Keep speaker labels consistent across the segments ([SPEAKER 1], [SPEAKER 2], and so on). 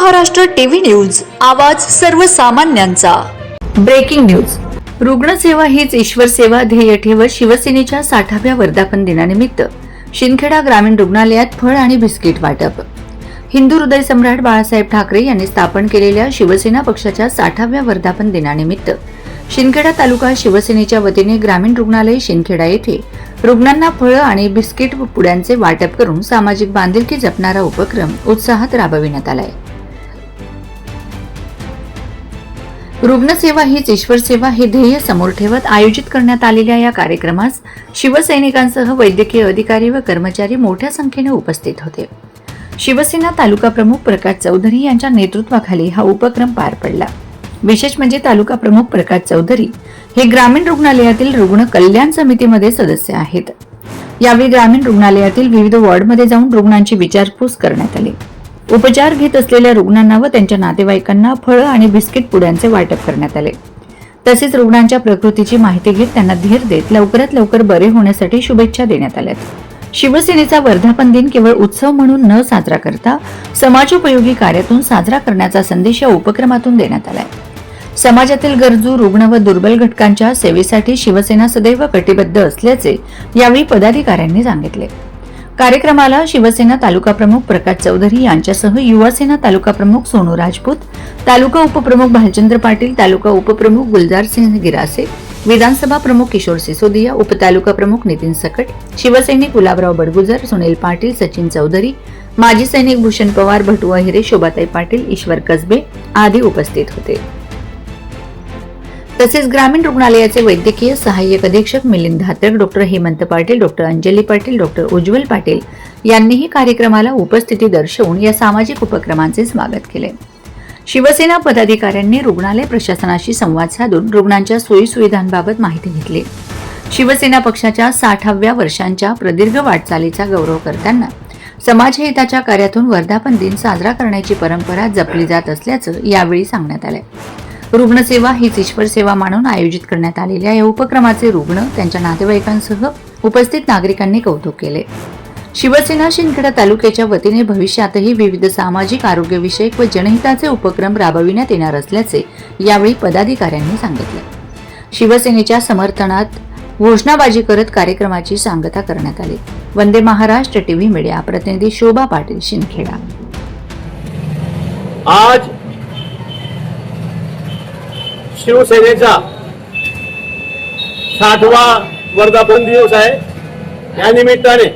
[SPEAKER 1] Maharashtra TV news, आवाज सर्वसामान्यांचा। Breaking news. रुग्णसेवा हीच ईश्वर सेवा ध्येय ठेवत शिवसेनेच्या 60व्या वर्धापन दिनानिमित्त शिंदखेडा ग्रामीण रुग्णालयात फळ आणि बिस्किट वाटप। हिंदू हृदय सम्राट बाळासाहेब ठाकरे यांनी स्थापन केलेल्या शिवसेना पक्षाच्या 60व्या वर्धापन दिनानिमित्त शिंदखेडा तालुका शिवसेनेच्या वतीने ग्रामीण रुग्णालय शिंदखेडा येथे रुग्णांना फळं आणि बिस्किट व पुड्यांचे वाटप करून सामाजिक बांधिलकी जपणारा उपक्रम उत्साहात राबविण्यात आलाय। रुग्णसेवा हीच ईश्वर सेवा हे ध्येय समोर ठेवत आयोजित करण्यात आलेल्या या कार्यक्रमास शिवसैनिकांसह वैद्यकीय अधिकारी व कर्मचारी मोठ्या संख्येने उपस्थित होते। शिवसेना तालुका प्रमुख प्रकाश चौधरी यांच्या नेतृत्वाखाली हा उपक्रम पार पडला। विशेष म्हणजे तालुका प्रमुख प्रकाश चौधरी हे ग्रामीण रुग्णालयातील रुग्ण कल्याण समितीमध्ये सदस्य आहेत। यावेळी ग्रामीण रुग्णालयातील विविध वॉर्डमध्ये जाऊन रुग्णांची विचारपूस करण्यात आली। उपचार घेत असलेल्या रुग्णांना व त्यांच्या नातेवाईकांना फळं आणि बिस्किट पुड्यांचे वाटप करण्यात आले। तसेच रुग्णांच्या प्रकृतीची माहिती घेत त्यांना धीर देत लवकरात लवकर बरे होण्यासाठी शुभेच्छा देण्यात आल्या। शिवसेनेचा वर्धापन दिन केवळ उत्सव म्हणून न साजरा करता समाजोपयोगी कार्यातून साजरा करण्याचा संदेश या उपक्रमातून देण्यात आलाय। समाजातील गरजू, रुग्ण व दुर्बल घटकांच्या सेवेसाठी शिवसेना सदैव कटिबद्ध असल्याचे यावेळी पदाधिकाऱ्यांनी सांगितले। कार्यक्रमाला शिवसेना तालुका प्रमुख प्रकाश चौधरी यांच्यासह युवासेना तालुका प्रमुख सोनू राजपूत, तालुका उपप्रमुख भालचंद्र पाटील, तालुका उपप्रमुख गुलजार सिंह गिरासे, विधानसभा प्रमुख किशोर सिसोदिया, उपतालुका प्रमुख नितीन सकट, शिवसैनिक गुलाबराव बडगुजर, सुनील पाटील, सचिन चौधरी, माजी सैनिक भूषण पवार, भटू अहिरे, शोभाताई पाटील, ईश्वर कसबे आदी उपस्थित होते। तसेच ग्रामीण रुग्णालयाचे वैद्यकीय सहाय्यक अधीक्षक Milind Dhatak, doctor Hemant Patil, doctor Anjali Patil, doctor Ujjwal Patil यांनीही कार्यक्रमाला उपस्थिती दर्शवून या सामाजिक उपक्रमांचे स्वागत केले। शिवसेना पदाधिकाऱ्यांनी रुग्णालय प्रशासनाशी संवाद साधून रुग्णांच्या सोयीसुविधांबाबत माहिती घेतली। शिवसेना पक्षाच्या 60व्या वर्षांच्या प्रदीर्घ वाटचालीचा गौरव करताना समाजहिताच्या कार्यातून वर्धापन दिन साजरा करण्याची परंपरा जपली जात असल्याचं यावेळी सांगण्यात आले। रुग्णसेवा हीच ईश्वर सेवा मानून आयोजित करण्यात आलेल्या या उपक्रमाचे रुग्ण, त्यांच्या नातेवाईकांसह उपस्थित नागरिकांनी कौतुक केले। शिवसेना शिंदखेडा तालुक्याच्या वतीने भविष्यातही विविध सामाजिक, आरोग्यविषयक व जनहिताचे उपक्रम राबविण्यात येणार असल्याचे यावेळी पदाधिकाऱ्यांनी सांगितले। शिवसेनेच्या समर्थनात घोषणाबाजी करत कार्यक्रमाची सांगता करण्यात आली। वंदे महाराष्ट्र टीव्ही मीडिया प्रतिनिधी शोभा पाटील, शिंदखेडा।
[SPEAKER 2] आज शिवसेनेचा 60वा वर्धापन दिवस आहे। या निमित्ताने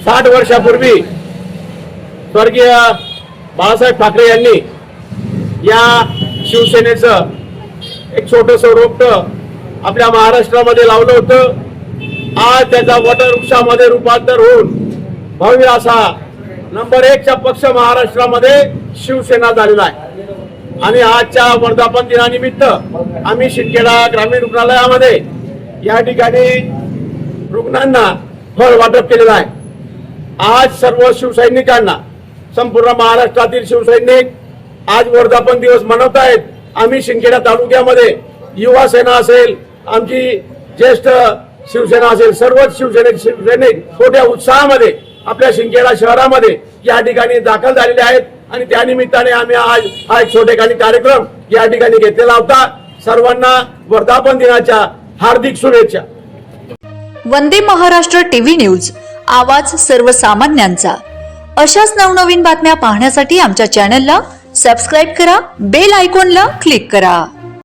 [SPEAKER 2] 60 वर्षापूर्वी स्वर्गीय बाळासाहेब ठाकरे यांनी या शिवसेनेचं एक छोटंसं रोपटं आपल्या महाराष्ट्रामध्ये लावलं होतं। आज त्याचा वटवृक्षामध्ये रूपांतर होऊन भव्य असा नंबर 1चा पक्ष महाराष्ट्रामध्ये शिवसेना झालेला आहे। आणि आजच्या वर्धापन दिनानिमित्त आम्ही शिंदखेडा ग्रामीण रुग्णालयामध्ये या ठिकाणी रुग्णांना फळ वाटप केलेलं आहे। आज सर्व शिवसैनिकांना, संपूर्ण महाराष्ट्रातील शिवसैनिक आज वर्धापन दिवस मनवत आहेत। आम्ही शिंदखेडा तालुक्यामध्ये युवा सेना असेल, आमची ज्येष्ठ शिवसेना असेल, सर्वच शिवसैनिक मोठ्या उत्साहामध्ये आपल्या शिंदखेडा शहरामध्ये या ठिकाणी दाखल झालेले आहेत। आणि त्या निमित्ताने आम्ही आज हा एक छोटेखानी कार्यक्रम या ठिकाणी घेतलेला होता। सर्वांना वर्धापन दिनाच्या हार्दिक शुभेच्छा।
[SPEAKER 1] वंदे महाराष्ट्र टीव्ही न्यूज, आवाज सर्वसामान्यांचा। अशाच नवनवीन बातम्या पाहण्यासाठी आमच्या चॅनलला सबस्क्राईब करा, बेल आयकॉनला क्लिक करा।